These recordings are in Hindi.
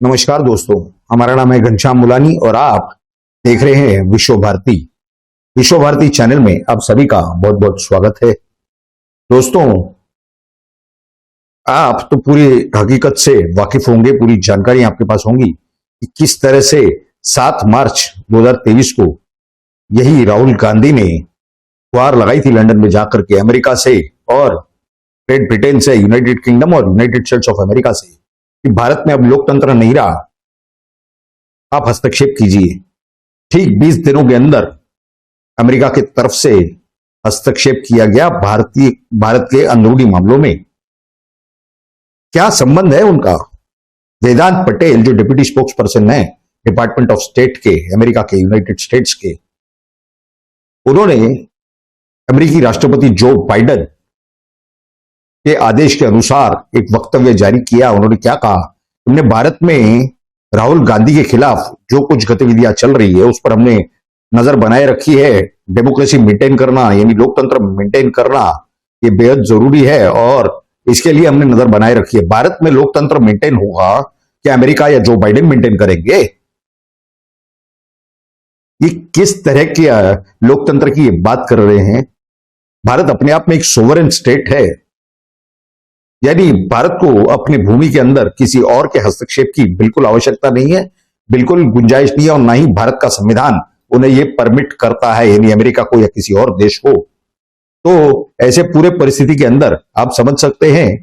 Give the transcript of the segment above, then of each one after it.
नमस्कार दोस्तों, हमारा नाम है घनश्याम मुलानी और आप देख रहे हैं विश्व भारती। विश्व भारती चैनल में आप सभी का बहुत बहुत स्वागत है। दोस्तों, आप तो पूरी हकीकत से वाकिफ होंगे, पूरी जानकारी आपके पास होंगी कि किस तरह से 7 मार्च 2023 को यही राहुल गांधी ने गुहार लगाई थी लंदन में जाकर के अमेरिका से और ग्रेट ब्रिटेन से, यूनाइटेड किंगडम और यूनाइटेड स्टेट्स ऑफ अमेरिका से, कि भारत में अब लोकतंत्र नहीं रहा, आप हस्तक्षेप कीजिए। ठीक 20 दिनों के अंदर अमेरिका की तरफ से हस्तक्षेप किया गया भारत के अंदरूनी मामलों में। क्या संबंध है उनका? वेदांत पटेल, जो डिप्टी स्पोक्स पर्सन है डिपार्टमेंट ऑफ स्टेट के, अमेरिका के, यूनाइटेड स्टेट्स के, उन्होंने अमेरिकी राष्ट्रपति जो बाइडेन के आदेश के अनुसार एक वक्तव्य जारी किया। उन्होंने क्या कहा? हमने भारत में राहुल गांधी के खिलाफ जो कुछ गतिविधियां चल रही है उस पर हमने नजर बनाए रखी है। डेमोक्रेसी मेंटेन करना, यानी लोकतंत्र मेंटेन करना, ये बेहद जरूरी है और इसके लिए हमने नजर बनाए रखी है। भारत में लोकतंत्र मेंटेन होगा क्या अमेरिका या जो बाइडेन मेंटेन करेंगे? ये किस तरह के लोकतंत्र की ये बात कर रहे हैं? भारत अपने आप में एक सोवरेन स्टेट है, यानी भारत को अपनी भूमि के अंदर किसी और के हस्तक्षेप की बिल्कुल आवश्यकता नहीं है, बिल्कुल गुंजाइश नहीं है और ना ही भारत का संविधान उन्हें यह परमिट करता है, यानी अमेरिका को या किसी और देश को। तो ऐसे पूरे परिस्थिति के अंदर आप समझ सकते हैं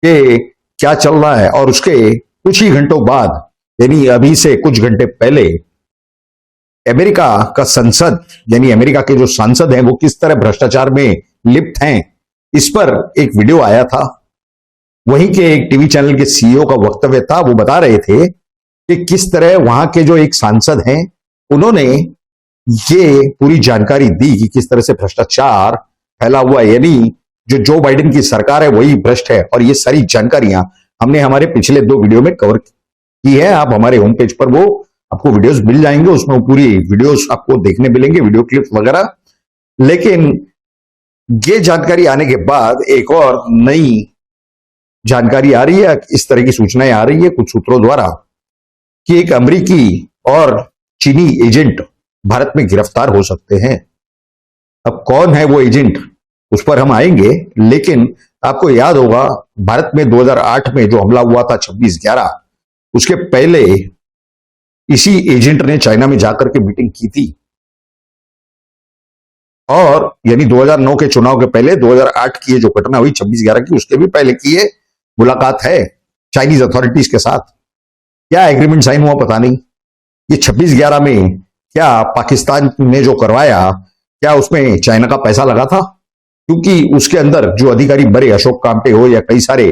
कि क्या चल रहा है। और उसके कुछ ही घंटों बाद, यानी अभी से कुछ घंटे पहले, अमेरिका का संसद, यानी अमेरिका के जो सांसद हैं वो किस तरह भ्रष्टाचार में लिप्त हैं, इस पर एक वीडियो आया था। वहीं के एक टीवी चैनल के सीईओ का वक्तव्य था। वो बता रहे थे कि किस तरह वहां के जो एक सांसद हैं उन्होंने ये पूरी जानकारी दी कि किस तरह से भ्रष्टाचार फैला हुआ है, यानी जो बाइडेन की सरकार है वही भ्रष्ट है। और ये सारी जानकारियां हमने हमारे पिछले 2 वीडियो में कवर की है। आप हमारे होम पेज पर वो आपको वीडियोस मिल जाएंगे, उसमें पूरी वीडियोस आपको देखने मिलेंगे, वीडियो क्लिप्स वगैरह। लेकिन ये जानकारी आने के बाद एक और नई जानकारी आ रही है, इस तरह की सूचनाएं आ रही है कुछ सूत्रों द्वारा कि एक अमेरिकी और चीनी एजेंट भारत में गिरफ्तार हो सकते हैं। अब कौन है वो एजेंट, उस पर हम आएंगे, लेकिन आपको याद होगा भारत में 2008 में जो हमला हुआ था 26/11, उसके पहले इसी एजेंट ने चाइना में जाकर के मीटिंग की थी। और यानी 2009 के चुनाव के पहले 2008 की ये जो घटना हुई 26/11 की, उसके भी पहले की ये मुलाकात है चाइनीज अथॉरिटीज के साथ। क्या एग्रीमेंट साइन हुआ पता नहीं। ये 26/11 में क्या पाकिस्तान ने जो करवाया, क्या उसमें चाइना का पैसा लगा था? क्योंकि उसके अंदर जो अधिकारी बड़े, अशोक कांटे हो या कई सारे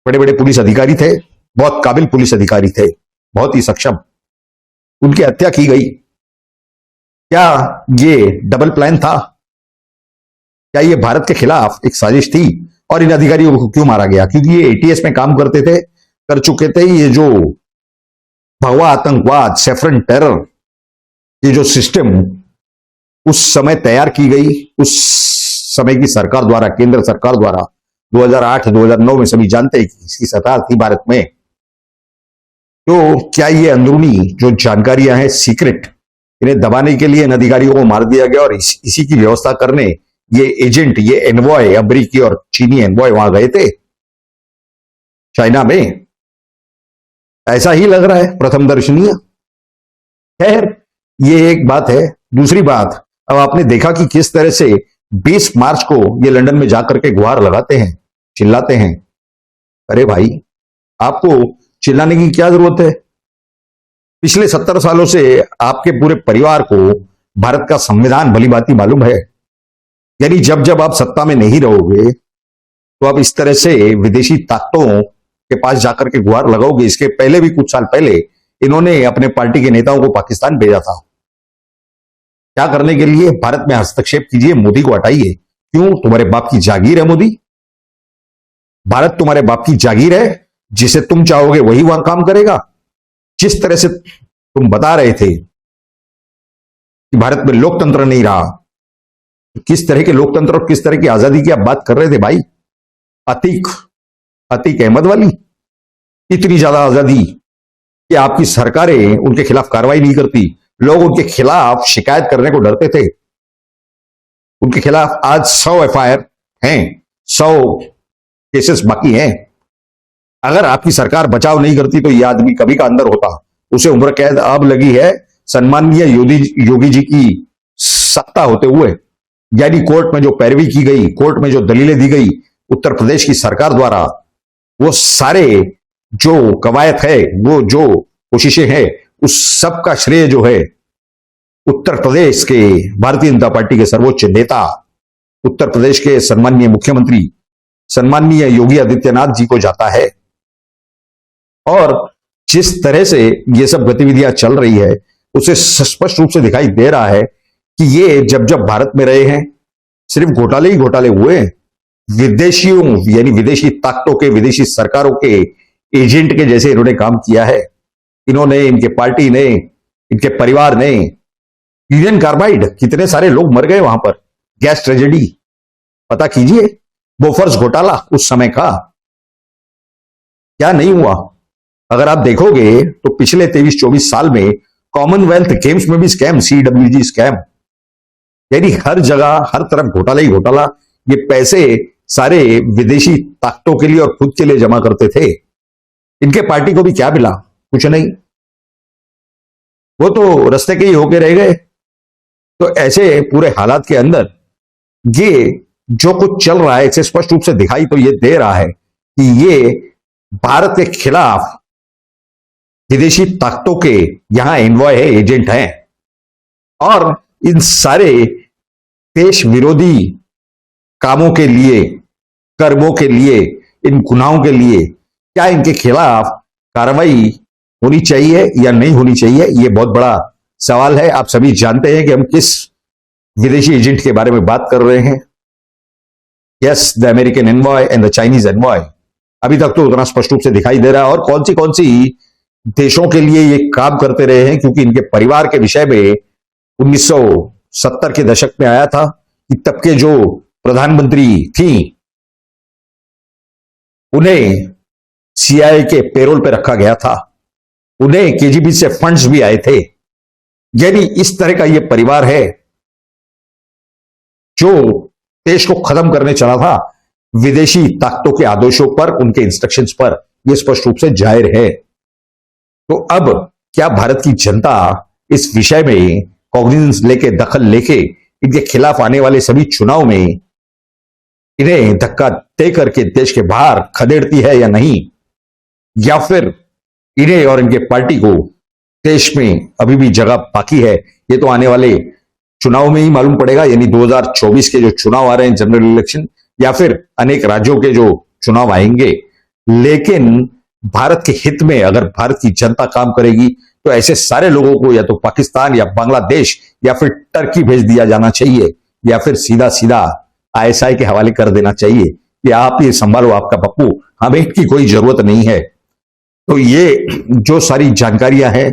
बड़े बड़े पुलिस अधिकारी थे, बहुत काबिल पुलिस अधिकारी थे, बहुत ही सक्षम, उनकी हत्या की गई। क्या ये डबल प्लान था? क्या ये भारत के खिलाफ एक साजिश थी? और इन अधिकारियों को क्यों मारा गया? क्योंकि ये एटीएस में काम करते थे, कर चुके थे। ये जो भगवा आतंकवाद, सेफरन टेरर, ये जो सिस्टम उस समय तैयार की गई, उस समय की सरकार द्वारा, केंद्र सरकार द्वारा, 2008-2009 में, सभी जानते हैं कि इसकी सरकार थी भारत में। तो क्या ये अंदरूनी जो जानकारियां हैं, सीक्रेट, इन्हें दबाने के लिए इन अधिकारियों को मार दिया गया और इसी की व्यवस्था करने ये एजेंट, ये एनवॉय, अमेरिकी और चीनी एनवॉय वहां गए थे चाइना में? ऐसा ही लग रहा है प्रथम दर्शनीय। खैर, ये एक बात है। दूसरी बात, अब आपने देखा कि किस तरह से 20 मार्च को ये लंदन में जाकर के गुहार लगाते हैं, चिल्लाते हैं। अरे भाई, आपको चिल्लाने की क्या जरूरत है? पिछले 70 सालों से आपके पूरे परिवार को भारत का संविधान भली भांति मालूम है। यानी जब जब आप सत्ता में नहीं रहोगे तो आप इस तरह से विदेशी ताकतों के पास जाकर के गुहार लगाओगे। इसके पहले भी, कुछ साल पहले, इन्होंने अपने पार्टी के नेताओं को पाकिस्तान भेजा था। क्या करने के लिए? भारत में हस्तक्षेप कीजिए, मोदी को हटाइए। क्यों? तुम्हारे बाप की जागीर है मोदी। भारत तुम्हारे बाप की जागीर है, जिसे तुम चाहोगे वही वहां काम करेगा। जिस तरह से तुम बता रहे थे कि भारत में लोकतंत्र नहीं रहा, किस तरह के लोकतंत्र और किस तरह की आजादी की आप बात कर रहे थे भाई? अतीक अहमद वाली? इतनी ज्यादा आजादी कि आपकी सरकारें उनके खिलाफ कार्रवाई नहीं करती, लोग उनके खिलाफ शिकायत करने को डरते थे। उनके खिलाफ आज 100 एफआईआर हैं, 100 केसेस बाकी हैं। अगर आपकी सरकार बचाव नहीं करती तो यह आदमी कभी का अंदर होता। उसे उम्र कैद अब लगी है सम्माननीय योगी जी की सत्ता होते हुए, यानी कोर्ट में जो पैरवी की गई, कोर्ट में जो दलीलें दी गई उत्तर प्रदेश की सरकार द्वारा, वो सारे जो कवायद है, वो जो कोशिशें हैं, उस सब का श्रेय जो है उत्तर प्रदेश के भारतीय जनता पार्टी के सर्वोच्च नेता, उत्तर प्रदेश के सम्माननीय मुख्यमंत्री सम्माननीय योगी आदित्यनाथ जी को जाता है। और जिस तरह से ये सब गतिविधियां चल रही है, उसे स्पष्ट रूप से दिखाई दे रहा है कि ये जब जब भारत में रहे हैं सिर्फ घोटाले ही घोटाले हुए। विदेशियों यानी विदेशी ताकतों के, विदेशी सरकारों के एजेंट के जैसे इन्होंने काम किया है। इन्होंने, इनके पार्टी ने, इनके परिवार ने, यूनियन कार्बाइड, कितने सारे लोग मर गए वहां पर, गैस ट्रेजेडी पता कीजिए, बोफर्स घोटाला उस समय का क्या नहीं हुआ। अगर आप देखोगे तो पिछले 23-24 साल में कॉमनवेल्थ गेम्स में भी स्कैम, CWG स्कैम, यानी हर जगह हर तरफ घोटाला ही घोटाला। ये पैसे सारे विदेशी ताकतों के लिए और खुद के लिए जमा करते थे। इनके पार्टी को भी क्या मिला? कुछ नहीं, वो तो रास्ते के ही होके रह गए। तो ऐसे पूरे हालात के अंदर ये जो कुछ चल रहा है, इसे स्पष्ट रूप से दिखाई तो ये दे रहा है कि ये भारत के खिलाफ विदेशी ताकतों के यहां एनवॉय है, एजेंट हैं। और इन सारे देश विरोधी कामों के लिए, कर्मों के लिए, इन गुनाहों के लिए क्या इनके खिलाफ कार्रवाई होनी चाहिए या नहीं होनी चाहिए, ये बहुत बड़ा सवाल है। आप सभी जानते हैं कि हम किस विदेशी एजेंट के बारे में बात कर रहे हैं। Yes, the American envoy and the Chinese envoy. अभी तक तो उतना स्पष्ट रूप से दिखाई दे रहा है। और कौन सी देशों के लिए ये काम करते रहे हैं, क्योंकि इनके परिवार के विषय में 1970 के दशक में आया था कि तब के जो प्रधानमंत्री थी उन्हें CIA के पेरोल पे रखा गया था, उन्हें KGB से फंड्स भी आए थे। यानी इस तरह का ये परिवार है जो देश को खत्म करने चला था विदेशी ताकतों के आदेशों पर, उनके इंस्ट्रक्शंस पर। यह स्पष्ट रूप से जाहिर है। तो अब क्या भारत की जनता इस विषय में कॉग्निजेंस लेके, दखल लेके, इनके खिलाफ आने वाले सभी चुनाव में इन्हें धक्का दे करके देश के बाहर खदेड़ती है या नहीं, या फिर इन्हें और इनके पार्टी को देश में अभी भी जगह बाकी है? ये तो आने वाले चुनाव में ही मालूम पड़ेगा। यानी 2024 के जो चुनाव आ रहे हैं, जनरल इलेक्शन, या फिर अनेक राज्यों के जो चुनाव आएंगे। लेकिन भारत के हित में अगर भारत की जनता काम करेगी तो ऐसे सारे लोगों को या तो पाकिस्तान या बांग्लादेश या फिर टर्की भेज दिया जाना चाहिए, या फिर सीधा सीधा ISI के हवाले कर देना चाहिए कि आप ये संभालो आपका पप्पू, हमें इनकी कोई जरूरत नहीं है। तो ये जो सारी जानकारियां हैं,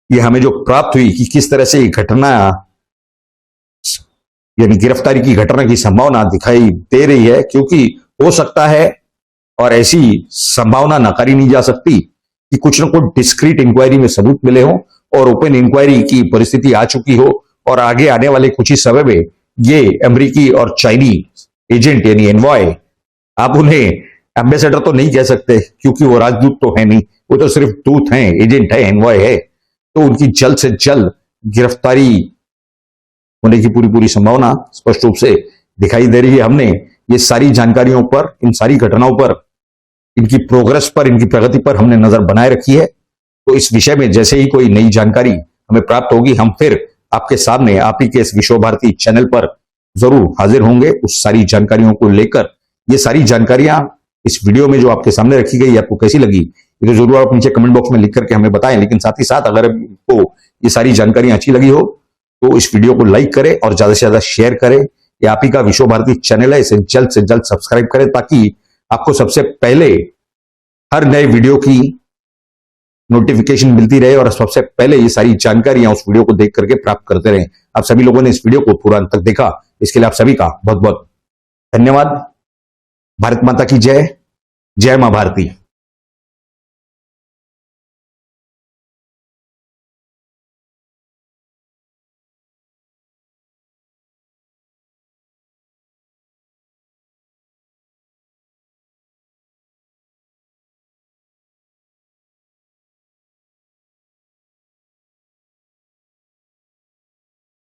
ये हमें जो प्राप्त हुई कि किस तरह से ये घटना, यानी गिरफ्तारी की घटना की संभावना दिखाई दे रही है, क्योंकि हो सकता है, और ऐसी संभावना नकारी नहीं जा सकती, कि कुछ न कुछ डिस्क्रीट इंक्वायरी में सबूत मिले हो और ओपन इंक्वायरी की परिस्थिति आ चुकी हो, और आगे आने वाले कुछ ही समय में ये अमेरिकी और चाइनीज एजेंट यानी एनवॉय, आप उन्हें एम्बेसडर तो नहीं कह सकते क्योंकि वो राजदूत तो है नहीं, वो तो सिर्फ दूत हैं, एजेंट है, एनवॉय है। तो उनकी जल्द से जल्द गिरफ्तारी होने की पूरी संभावना स्पष्ट रूप से दिखाई दे रही है। हमने ये सारी जानकारियों पर, इन सारी घटनाओं पर, इनकी प्रोग्रेस पर, इनकी प्रगति पर हमने नजर बनाए रखी है। तो इस विषय में जैसे ही कोई नई जानकारी हमें प्राप्त होगी, हम फिर आपके सामने, आप ही के इस विश्व भारती चैनल पर जरूर हाजिर होंगे उस सारी जानकारियों को लेकर। ये सारी जानकारियां इस वीडियो में जो आपके सामने रखी गई, आपको कैसी लगी ये तो जरूर आप नीचे कमेंट बॉक्स में लिख करके हमें बताएं। लेकिन साथ ही साथ अगर आपको ये सारी जानकारियां अच्छी लगी हो तो इस वीडियो को लाइक करें और ज्यादा से ज्यादा शेयर करें। ये आप ही का विश्व भारती चैनल है, इसे जल्द से जल्द सब्सक्राइब करें ताकि आपको सबसे पहले हर नए वीडियो की नोटिफिकेशन मिलती रहे और सबसे पहले ये सारी जानकारियां उस वीडियो को देख करके प्राप्त करते रहें। आप सभी लोगों ने इस वीडियो को पूरा अंत तक देखा, इसके लिए आप सभी का बहुत बहुत धन्यवाद। भारत माता की जय, जय मां भारती।